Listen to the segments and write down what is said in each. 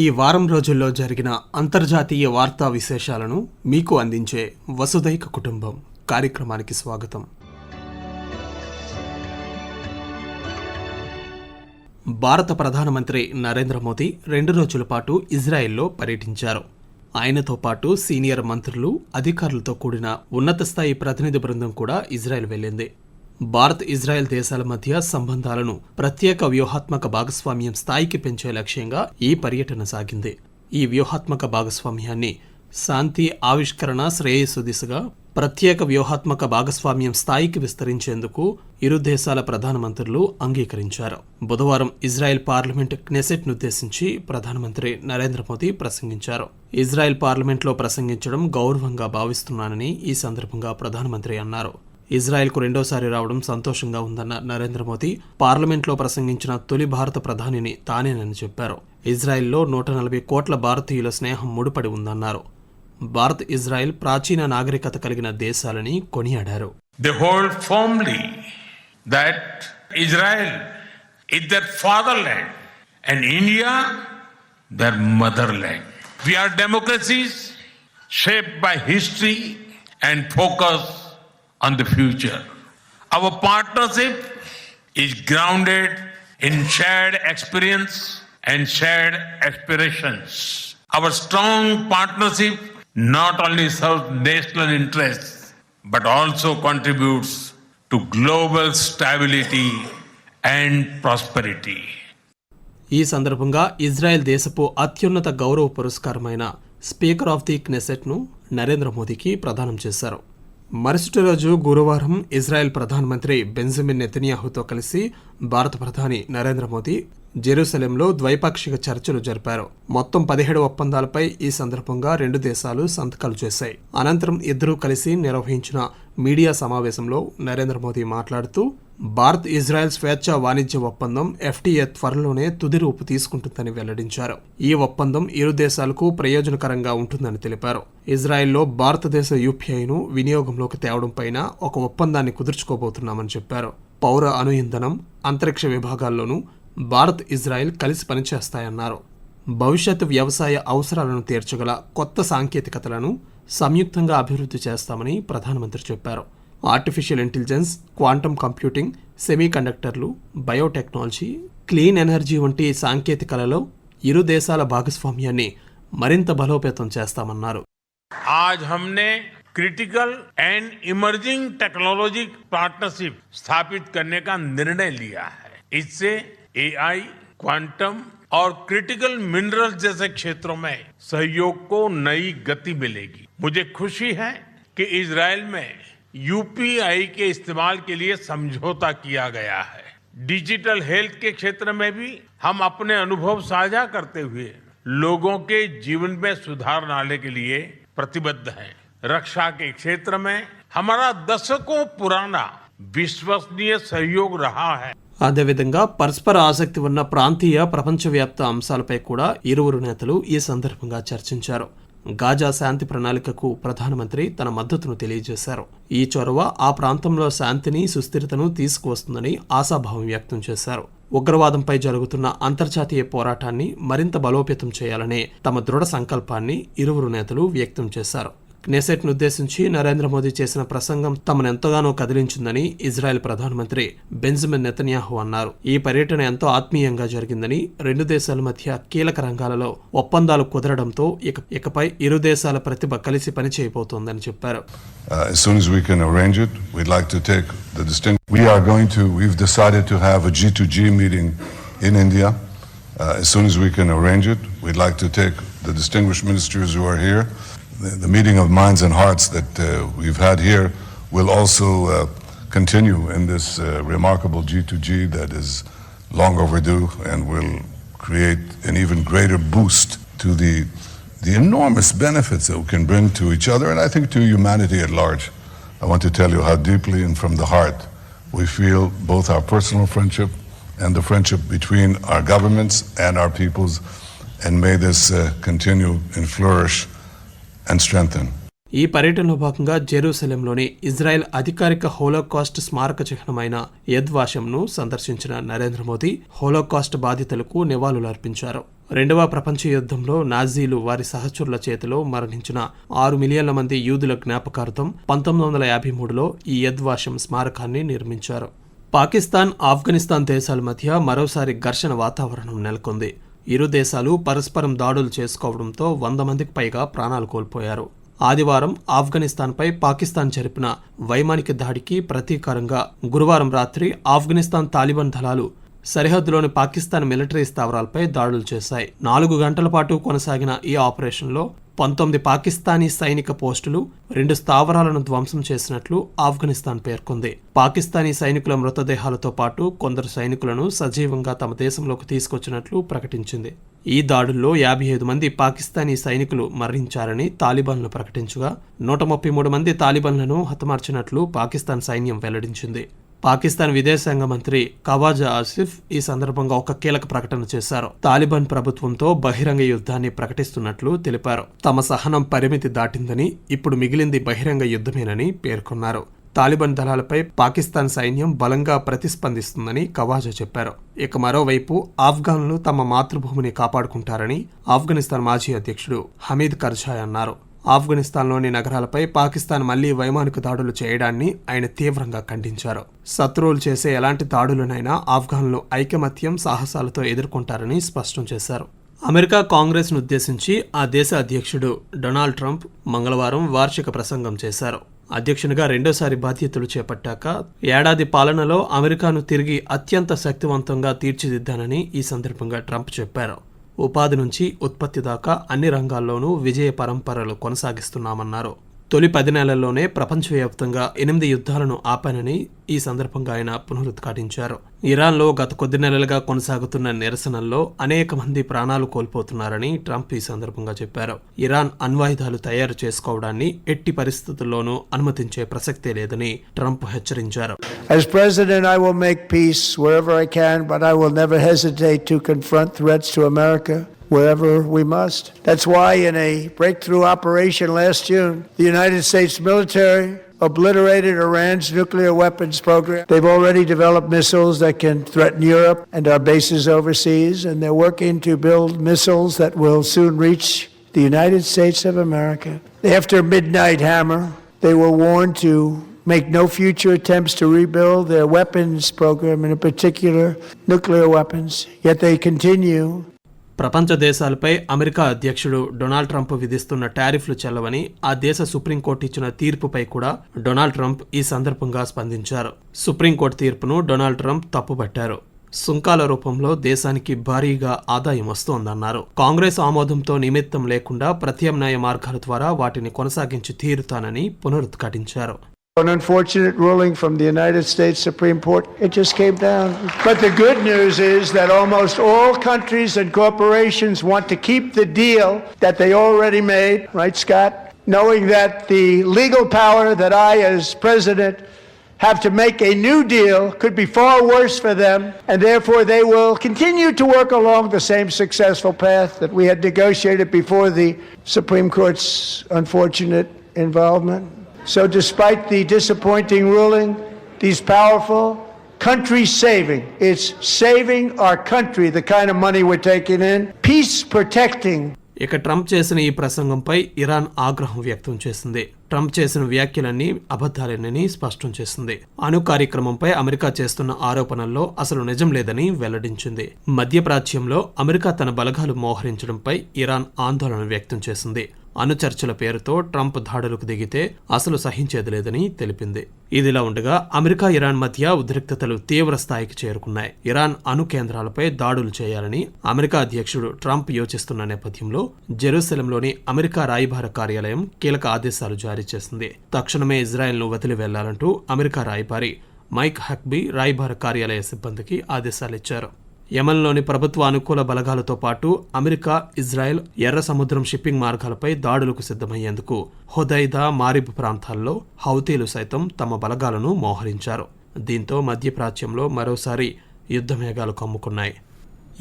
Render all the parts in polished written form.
ఈ వారం రోజుల్లో జరిగిన అంతర్జాతీయ వార్తా విశేషాలను మీకు అందించే వసుధైక కుటుంబం కార్యక్రమానికి స్వాగతం. భారత ప్రధానమంత్రి నరేంద్ర మోదీ 2 రోజుల పాటు ఇజ్రాయెల్లో పర్యటించారు. ఆయనతో పాటు సీనియర్ మంత్రులు, అధికారులతో కూడిన ఉన్నత స్థాయి ప్రతినిధి బృందం కూడా ఇజ్రాయెల్ వెళ్లింది. భారత్, ఇజ్రాయెల్ దేశాల మధ్య సంబంధాలను ప్రత్యేక వ్యూహాత్మక భాగస్వామ్యం స్థాయికి పెంచే లక్ష్యంగా ఈ పర్యటన సాగింది. ఈ వ్యూహాత్మక భాగస్వామ్యాన్ని శాంతి, ఆవిష్కరణ, శ్రేయస్సు దిశగా ప్రత్యేక వ్యూహాత్మక భాగస్వామ్యం స్థాయికి విస్తరించేందుకు ఇరు దేశాల ప్రధానమంత్రులు అంగీకరించారు. బుధవారం ఇజ్రాయెల్ పార్లమెంట్ క్నెసెట్నుద్దేశించి ప్రధానమంత్రి నరేంద్ర మోదీ ప్రసంగించారు. ఇజ్రాయెల్ పార్లమెంట్లో ప్రసంగించడం గౌరవంగా భావిస్తున్నానని ఈ సందర్భంగా ప్రధానమంత్రి అన్నారు. ఇజ్రాయెల్కు రెండోసారి రావడం సంతోషంగా ఉందన్న నరేంద్ర మోదీ పార్లమెంట్లో ప్రసంగించిన తొలి భారత ప్రధానిని తానేనని చెప్పారు. ఇజ్రాయెల్లో 140 కోట్ల భారతీయుల స్నేహం ముడిపడి ఉందన్నారు. భారత్, ఇజ్రాయెల్ ప్రాచీన నాగరికత కలిగిన దేశాలని కొనియాడారు. They hold firmly that Israel is their fatherland and India their motherland. We are democracies shaped by history and focus on the future. Our partnership is grounded in shared experience and shared aspirations. Our strong partnership not only serves national interests but also contributes to global stability and prosperity. ఈ సందర్భంగా Israel దేశపు అత్యున్నత గౌరవ పురస్కారమైన speaker of the క్నెసెట్ను Narendra మోదీకి ప్రదానం చేశారు. మరుసటి రోజు గురువారం ఇజ్రాయెల్ ప్రధానమంత్రి బెంజమిన్ నెతన్యాహుతో కలిసి భారత ప్రధాని నరేంద్ర మోదీ జెరూసలేంలో ద్వైపాక్షిక చర్చలు జరిపారు. మొత్తం 17 ఒప్పందాలపై ఈ సందర్భంగా 2 దేశాలు సంతకాలు చేశాయి. అనంతరం ఇద్దరూ కలిసి నిర్వహించిన మీడియా సమావేశంలో నరేంద్ర మోదీ మాట్లాడుతూ భారత్, ఇజ్రాయెల్ స్వేచ్ఛా వాణిజ్య ఒప్పందం FTA త్వరలోనే తుది రూపు తీసుకుంటుందని వెల్లడించారు. ఈ ఒప్పందం ఇరు దేశాలకు ప్రయోజనకరంగా ఉంటుందని తెలిపారు. ఇజ్రాయెల్లో భారతదేశ UPIను వినియోగంలోకి తేవడంపైన ఒక ఒప్పందాన్ని కుదుర్చుకోబోతున్నామని చెప్పారు. పౌర అణు ఇంధనం, అంతరిక్ష విభాగాల్లోనూ భారత్, ఇజ్రాయెల్ కలిసి పనిచేస్తాయన్నారు. భవిష్యత్ వ్యవసాయ అవసరాలను తీర్చగల కొత్త సాంకేతికతలను సంయుక్తంగా అభివృద్ధి చేస్తామని ప్రధానమంత్రి చెప్పారు. ఆర్టిఫిషియల్ ఇంటెలిజెన్స్, క్వాంటమ్ కంప్యూటింగ్, సెమీకండక్టర్లు, బయోటెక్నాలజీ, క్లీన్ ఎనర్జీ వంటి సాంకేతికలలో ఇరు దేశాల భాగస్వామ్యాన్ని మరింత బలోపేతం చేస్తామన్నారు. आज हमने critical and emerging technology partnership स्थापित करने का निर्णय लिया है. इससे AI, क्वांटम और क्रिटिकल मिनरल्स जैसे क्षेत्रों में सहयोग को नई गति मिलेगी. मुझे खुशी है कि इजरायल में UPI के इस्तेमाल के लिए समझौता किया गया है. डिजिटल हेल्थ के क्षेत्र में भी हम अपने अनुभव साझा करते हुए लोगों के जीवन में सुधार लाने के लिए प्रतिबद्ध हैं. रक्षा के क्षेत्र में हमारा दशकों पुराना विश्वसनीय सहयोग रहा है. అదేవిధంగా పరస్పర ఆసక్తి ఉన్న ప్రాంతీయ, ప్రపంచవ్యాప్త అంశాలపై కూడా ఇరువురు నేతలు ఈ సందర్భంగా చర్చించారు. గాజా శాంతి ప్రణాళికకు ప్రధానమంత్రి తన మద్దతును తెలియజేశారు. ఈ చొరవ ఆ ప్రాంతంలో శాంతిని, సుస్థిరతను తీసుకువస్తుందని ఆశాభావం వ్యక్తం చేశారు. ఉగ్రవాదంపై జరుగుతున్న అంతర్జాతీయ పోరాటాన్ని మరింత బలోపేతం చేయాలనే తమ దృఢ సంకల్పాన్ని ఇరువురు నేతలు వ్యక్తం చేశారు. క్నెసెట్నుద్దేశించి నరేంద్ర మోదీ చేసిన ప్రసంగం తమనెంతగానో కదిలించిందని ఇజ్రాయెల్ ప్రధానమంత్రి బెంజమిన్ నెతన్యాహు అన్నారు. ఈ పర్యటన ఎంతో ఆత్మీయంగా జరిగిందని, 2 దేశాల మధ్య కీలక రంగాలలో ఒప్పందాలు కుదరడంతో ఇకపై ఇరు దేశాల ప్రతిభ కలిసి పనిచేయబోతోందని చెప్పారు. As soon as we can arrange it, we'd like to take the we've decided to have a G2G meeting in India. As soon as we can arrange it, we'd like to take the distinguished ministers who are here. The meeting of minds and hearts that we've had here will also continue in this remarkable G2G that is long overdue and will create an even greater boost to the enormous benefits that we can bring to each other and I think to humanity at large. I want to tell you how deeply and from the heart we feel both our personal friendship and the friendship between our governments and our peoples, and may this continue and flourish and strengthen. ఈ పర్యటనలో భాగంగా జెరూసలేంలోని Israel అధికారిక Holocaust స్మారక చిహ్నమైన యద్ వాషంను సందర్శించిన Narendra Modi Holocaust బాధితులకు నివాళులర్పించారు. రెండవ ప్రపంచ యుద్ధంలో నాజీలు వారి సహచరుల చేతిలో మరణించిన 6 మిలియన్ల మంది యూదుల జ్ఞాపకార్థం 1953లో ఈ యద్వాషం స్మారకాన్ని నిర్మించారు. పాకిస్తాన్, ఆఫ్ఘనిస్తాన్ దేశాల మధ్య మరోసారి ఘర్షణ వాతావరణం నెలకొంది. ఇరు దేశాలు పరస్పరం దాడులు చేసుకోవడంతో 100 మందికి పైగా ప్రాణాలు కోల్పోయారు. ఆదివారం ఆఫ్ఘనిస్తాన్పై పాకిస్తాన్ జరిపిన వైమానిక దాడికి ప్రతీకారంగా గురువారం రాత్రి ఆఫ్ఘనిస్తాన్ తాలిబాన్ దళాలు సరిహద్దులోని పాకిస్తాన్ మిలిటరీ స్థావరాలపై దాడులు చేశాయి. 4 గంటల పాటు కొనసాగిన ఈ ఆపరేషన్లో 19 పాకిస్తానీ సైనిక పోస్టులు, 2 స్థావరాలను ధ్వంసం చేసినట్లు ఆఫ్ఘనిస్తాన్ పేర్కొంది. పాకిస్తానీ సైనికుల మృతదేహాలతో పాటు కొందరు సైనికులను సజీవంగా తమ దేశంలోకి తీసుకొచ్చినట్లు ప్రకటించింది. ఈ దాడుల్లో 55 మంది పాకిస్తానీ సైనికులు మరణించారని తాలిబాన్లు ప్రకటించగా 133 మంది తాలిబాన్లను హతమార్చినట్లు పాకిస్తాన్ సైన్యం వెల్లడించింది. పాకిస్తాన్ విదేశాంగ మంత్రి ఖవాజా ఆసిఫ్ ఈ సందర్భంగా ఒక కీలక ప్రకటన చేశారు. తాలిబాన్ ప్రభుత్వంతో బహిరంగ యుద్ధాన్ని ప్రకటిస్తున్నట్లు తెలిపారు. తమ సహనం పరిమితి దాటిందని, ఇప్పుడు మిగిలింది బహిరంగ యుద్ధమేనని పేర్కొన్నారు. తాలిబాన్ దళాలపై పాకిస్తాన్ సైన్యం బలంగా ప్రతిస్పందిస్తుందని ఖవాజా చెప్పారు. ఇక మరోవైపు ఆఫ్ఘన్లు తమ మాతృభూమిని కాపాడుకుంటారని ఆఫ్ఘనిస్తాన్ మాజీ అధ్యక్షుడు హమీద్ కర్జాయ్ అన్నారు. ఆఫ్ఘనిస్తాన్లోని నగరాలపై పాకిస్తాన్ మళ్లీ వైమానిక దాడులు చేయడాన్ని ఆయన తీవ్రంగా ఖండించారు. శత్రువులు చేసే ఎలాంటి దాడులనైనా ఆఫ్ఘన్లు ఐకమత్యం, సాహసాలతో ఎదుర్కొంటారని స్పష్టం చేశారు. అమెరికా కాంగ్రెస్ను ఉద్దేశించి ఆ దేశ అధ్యక్షుడు డొనాల్డ్ ట్రంప్ మంగళవారం వార్షిక ప్రసంగం చేశారు. అధ్యక్షునిగా రెండోసారి బాధ్యతలు చేపట్టాక ఏడాది పాలనలో అమెరికాను తిరిగి అత్యంత శక్తివంతంగా తీర్చిదిద్దానని ఈ సందర్భంగా ట్రంప్ చెప్పారు. ఉపాధి నుంచి ఉత్పత్తి దాకా అన్ని రంగాల్లోనూ విజయ పరంపరలు కొనసాగిస్తున్నామన్నారు. తొలి 10 నెలల్లోనే ప్రపంచవ్యాప్తంగా 8 యుద్ధాలను ఆపానని ఈ సందర్భంగా ఆయన పునరుద్ఘాటించారు. ఇరాన్లో గత కొద్ది నెలలుగా కొనసాగుతున్న నిరసనల్లో అనేక మంది ప్రాణాలు కోల్పోతున్నారని ట్రంప్ ఈ సందర్భంగా చెప్పారు. ఇరాన్ అణ్వాయుధాలు తయారు చేసుకోవడాన్ని ఎట్టి పరిస్థితుల్లోనూ అనుమతించే ప్రసక్తే లేదని ట్రంప్ హెచ్చరించారు. As president, I will make peace wherever I can, but I will never hesitate to confront threats to America wherever we must. That's why in a breakthrough operation last June, the United States military obliterated Iran's nuclear weapons program. They've already developed missiles that can threaten Europe and our bases overseas, and they're working to build missiles that will soon reach the United States of America. After Midnight Hammer, they were warned to make no future attempts to rebuild their weapons program, and in particular nuclear weapons. Yet they continue. ప్రపంచ దేశాలపై America అధ్యక్షుడు Donald Trump విధిస్తున్న టారిఫ్లు చెల్లవని ఆ దేశ supreme court ఇచ్చిన తీర్పుపై కూడా Donald Trump ఈ సందర్భంగా స్పందించారు. Supreme court తీర్పును డొనాల్డ్ ట్రంప్ తప్పుపట్టారు. సుంకాల రూపంలో దేశానికి భారీగా ఆదాయం వస్తోందన్నారు. కాంగ్రెస్ ఆమోదంతో నిమిత్తం లేకుండా ప్రత్యామ్నాయ మార్గాల ద్వారా వాటిని కొనసాగించి తీరుతానని పునరుద్ఘాటించారు. An unfortunate ruling from the United States Supreme Court. It just came down. But the good news is that almost all countries and corporations want to keep the deal that they already made, right, Scott? Knowing that the legal power that I, as president, have to make a new deal could be far worse for them, and therefore they will continue to work along the same successful path that we had negotiated before the Supreme Court's unfortunate involvement. So despite the disappointing ruling, these powerful country-saving, it's saving our country, the kind of money we're taking in, peace-protecting. ఇక Trump చేసిన ఈ ప్రసంగంపై Iran ఆగ్రహం వ్యక్తం చేసింది. Trump చేసిన వ్యాఖ్యలన్నీ అబద్ధాలేనని స్పష్టం చేసింది. అణు కార్యక్రమంపై అమెరికా చేస్తున్న ఆరోపణల్లో అసలు నిజం లేదని వెల్లడించింది. మధ్యప్రాచ్యంలో అమెరికా తన బలగాలు మోహరించడంపై ఇరాన్ ఆందోళన వ్యక్తం చేసింది. అణు చర్చల పేరుతో ట్రంప్ దాడులకు దిగితే అసలు సహించేది లేదని తెలిపింది. ఇదిలా ఉండగా అమెరికా ఇరాన్ మధ్య ఉద్రిక్తతలు తీవ్ర స్థాయికి చేరుకున్నాయి. ఇరాన్ అణు కేంద్రాలపై దాడులు చేయాలని అమెరికా అధ్యక్షుడు ట్రంప్ యోచిస్తున్న నేపథ్యంలో జెరూసలంలోని అమెరికా రాయబార కార్యాలయం కీలక ఆదేశాలు జారీ చేసింది. తక్షణమే ఇజ్రాయెల్ను వదిలి వెళ్లాలంటూ అమెరికా రాయబారి మైక్ హక్బీ రాయబార కార్యాలయ సిబ్బందికి ఆదేశాలిచ్చారు. యెమెన్లోని ప్రభుత్వ అనుకూల బలగాలతో పాటు అమెరికా, ఇజ్రాయెల్ ఎర్ర సముద్రం షిప్పింగ్ మార్గాలపై దాడులకు సిద్ధమయ్యేందుకు హుదైదా, మారిబ్ ప్రాంతాల్లో హౌతీలు సైతం తమ బలగాలను మోహరించారు. దీంతో మధ్యప్రాచ్యంలో మరోసారి యుద్ధమేఘాలు కమ్ముకున్నాయి.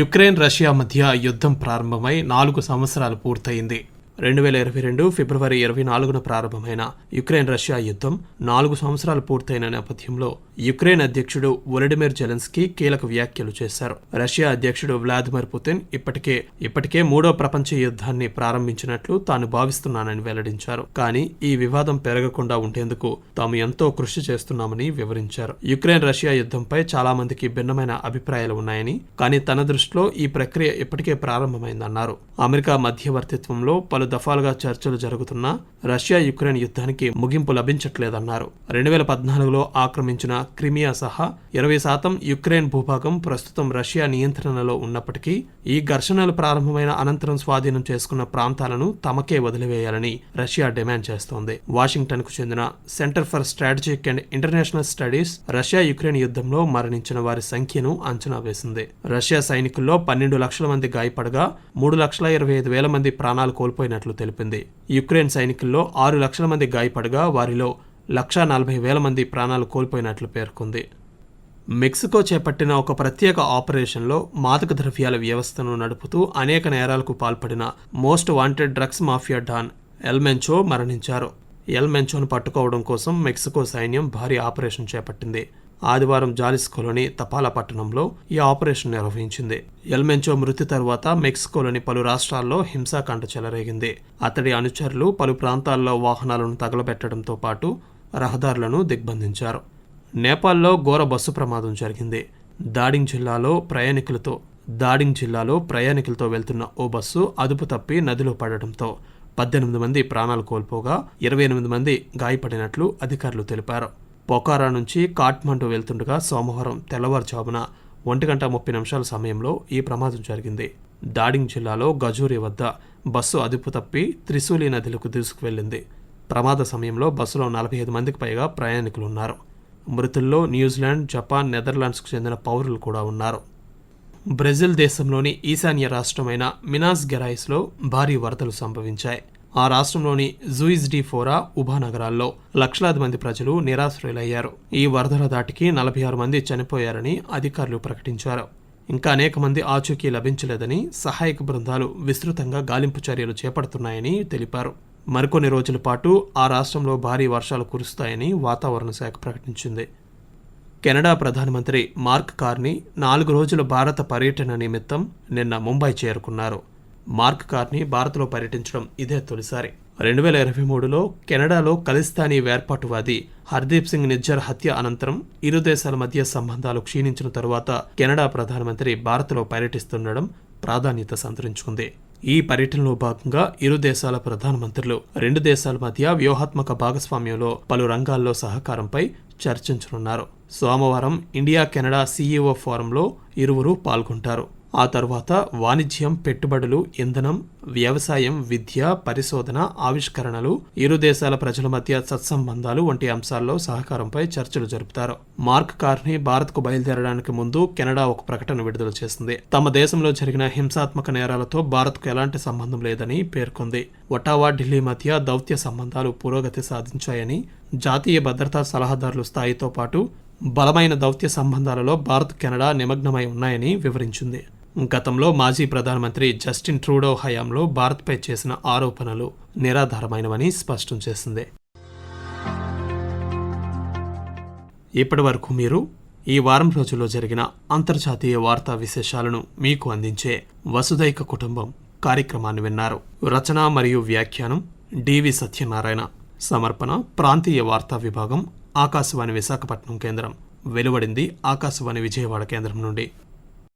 యుక్రెయిన్, రష్యా మధ్య యుద్ధం ప్రారంభమై 4 సంవత్సరాలు పూర్తయింది. 2022 ఫిబ్రవరి 24న ప్రారంభమైన యుక్రెయిన్ రష్యా యుద్ధం 4 సంవత్సరాలు పూర్తయిన నేపథ్యంలో యుక్రెయిన్ అధ్యక్షుడు వొలోడిమిర్ జెలెన్స్కీ కీలక వ్యాఖ్యలు చేశారు. రష్యా అధ్యక్షుడు వ్లాదిమిర్ పుతిన్ ఇప్పటికే మూడో ప్రపంచ యుద్ధాన్ని ప్రారంభించినట్లు తాను భావిస్తున్నానని వెల్లడించారు. కానీ ఈ వివాదం పెరగకుండా ఉండేందుకు తాము ఎంతో కృషి చేస్తున్నామని వివరించారు. యుక్రెయిన్ రష్యా యుద్ధంపై చాలా మందికి భిన్నమైన అభిప్రాయాలు ఉన్నాయని, కానీ తన దృష్టిలో ఈ ప్రక్రియ ఇప్పటికే ప్రారంభమైందన్నారు. అమెరికా మధ్యవర్తిత్వంలో పలు దఫాలుగా చర్చలు జరుగుతున్నా రష్యా యుక్రెయిన్ యుద్ధానికి ముగింపు లభించట్లేదన్నారు. 2014లో ఆక్రమించిన క్రిమియా సహా 20% యుక్రెయిన్ భూభాగం ప్రస్తుతం రష్యా నియంత్రణలో ఉన్నప్పటికీ ఈ ఘర్షణలు ప్రారంభమైన అనంతరం స్వాధీనం చేసుకున్న ప్రాంతాలను తమకే వదిలివేయాలని రష్యా డిమాండ్ చేస్తోంది. వాషింగ్టన్ కు చెందిన centre for strategic and international studies Russia Ukraine యుద్ధంలో మరణించిన వారి సంఖ్యను అంచనా వేసింది. రష్యా సైనికుల్లో 12 లక్షల మంది గాయపడగా 3,25,000 మంది ప్రాణాలు కోల్పోయినట్లు తెలిపింది. యుక్రెయిన్ సైనికుల్లో 6 లక్షల మంది గాయపడగా వారిలో 1,40,000 మంది ప్రాణాలు కోల్పోయినట్లు పేర్కొంది. మెక్సికో చేపట్టిన ఒక ప్రత్యేక ఆపరేషన్లో మాదక ద్రవ్యాల వ్యవస్థను నడుపుతూ అనేక నేరాలకు పాల్పడిన most wanted drugs mafia don El Mencho మరణించారు. ఎల్ మెంచోను పట్టుకోవడం కోసం మెక్సికో సైన్యం భారీ ఆపరేషన్ చేపట్టింది. ఆదివారం జాలిస్కోలోని తపాలా పట్టణంలో ఈ ఆపరేషన్ నిర్వహించింది. ఎల్ మెంచో మృతి తర్వాత మెక్సికోలోని పలు రాష్ట్రాల్లో హింసాకాండ చెలరేగింది. అతడి అనుచరులు పలు ప్రాంతాల్లో వాహనాలను తగలబెట్టడంతో పాటు రహదారులను దిగ్బంధించారు. నేపాల్లో ఘోర బస్సు ప్రమాదం జరిగింది. దాడింగ్ జిల్లాలో ప్రయాణికులతో వెళ్తున్న ఓ బస్సు అదుపు తప్పి నదిలో పడడంతో 18 మంది ప్రాణాలు కోల్పోగా 28 మంది గాయపడినట్లు అధికారులు తెలిపారు. పొఖారా నుంచి కాఠ్మండు వెళ్తుండగా సోమవారం తెల్లవారుజామున 1:30 సమయంలో ఈ ప్రమాదం జరిగింది. దాడింగ్ జిల్లాలో గజూరి వద్ద బస్సు అదుపు తప్పి త్రిశూలి నదిలకు దూసుకువెళ్లింది. ప్రమాద సమయంలో బస్సులో 45 మందికి పైగా ప్రయాణికులున్నారు. మృతుల్లో న్యూజిలాండ్, జపాన్, నెదర్లాండ్స్కు చెందిన పౌరులు కూడా ఉన్నారు. బ్రెజిల్ దేశంలోని ఈశాన్య రాష్ట్రమైన మినాస్ గెరాయిస్లో భారీ వరదలు సంభవించాయి. ఆ రాష్ట్రంలోని జూయిస్ డి ఫోరా, ఉబా నగరాల్లో లక్షలాది మంది ప్రజలు నిరాశ్రయులయ్యారు. ఈ వరదల దాటికి 46 మంది చనిపోయారని అధికారులు ప్రకటించారు. ఇంకా అనేక మంది ఆచూకీ లభించలేదని సహాయక బృందాలు విస్తృతంగా గాలింపు చర్యలు చేపడుతున్నాయని తెలిపారు. మరికొన్ని రోజుల పాటు ఆ రాష్ట్రంలో భారీ వర్షాలు కురుస్తాయని వాతావరణ శాఖ ప్రకటించింది. కెనడా ప్రధానమంత్రి మార్క్ కార్నీ 4 రోజుల భారత పర్యటన నిమిత్తం నిన్న ముంబై చేరుకున్నారు. మార్క్ కార్నీ భారత్లో పర్యటించడం ఇదే తొలిసారి. 2023లో కెనడాలో ఖలిస్తానీ వేర్పాటువాది హర్దీప్ సింగ్ నిజ్జర్ హత్య అనంతరం ఇరు దేశాల మధ్య సంబంధాలు క్షీణించిన తరువాత కెనడా ప్రధానమంత్రి భారత్లో పర్యటిస్తుండడం ప్రాధాన్యత సంతరించుకుంది. ఈ పర్యటనలో భాగంగా ఇరు దేశాల ప్రధానమంత్రులు 2 దేశాల మధ్య వ్యూహాత్మక భాగస్వామ్యంలో పలు రంగాల్లో సహకారంపై చర్చించనున్నారు. సోమవారం ఇండియా కెనడా CEO ఫోరంలో ఇరువురు పాల్గొంటారు. ఆ తర్వాత వాణిజ్యం, పెట్టుబడులు, ఇంధనం, వ్యవసాయం, విద్య, పరిశోధన, ఆవిష్కరణలు, ఇరు దేశాల ప్రజల మధ్య సత్సంబంధాలు వంటి అంశాల్లో సహకారంపై చర్చలు జరుపుతారు. మార్క్ కార్నీ భారత్కు బయలుదేరడానికి ముందు కెనడా ఒక ప్రకటన విడుదల చేసింది. తమ దేశంలో జరిగిన హింసాత్మక నేరాలతో భారత్కు ఎలాంటి సంబంధం లేదని పేర్కొంది. ఒటావా, ఢిల్లీ మధ్య దౌత్య సంబంధాలు పురోగతి సాధించాయని, జాతీయ భద్రతా సలహాదారుల స్థాయితో పాటు బలమైన దౌత్య సంబంధాలలో భారత్, కెనడా నిమగ్నమై ఉన్నాయని వివరించింది. గతంలో మాజీ ప్రధానమంత్రి జస్టిన్ ట్రూడో హయాంలో భారత్పై చేసిన ఆరోపణలు నిరాధారమైనవని స్పష్టం చేసింది. ఇప్పటి వరకు మీరు ఈ వారం రోజుల్లో జరిగిన అంతర్జాతీయ వార్తా విశేషాలను మీకు అందించే వసుధైక కుటుంబం కార్యక్రమాన్ని విన్నారు. రచన మరియు వ్యాఖ్యానం డివి సత్యనారాయణ. సమర్పణ ప్రాంతీయ వార్తా విభాగం, ఆకాశవాణి విశాఖపట్నం కేంద్రం. వెలువడింది ఆకాశవాణి విజయవాడ కేంద్రం నుండి.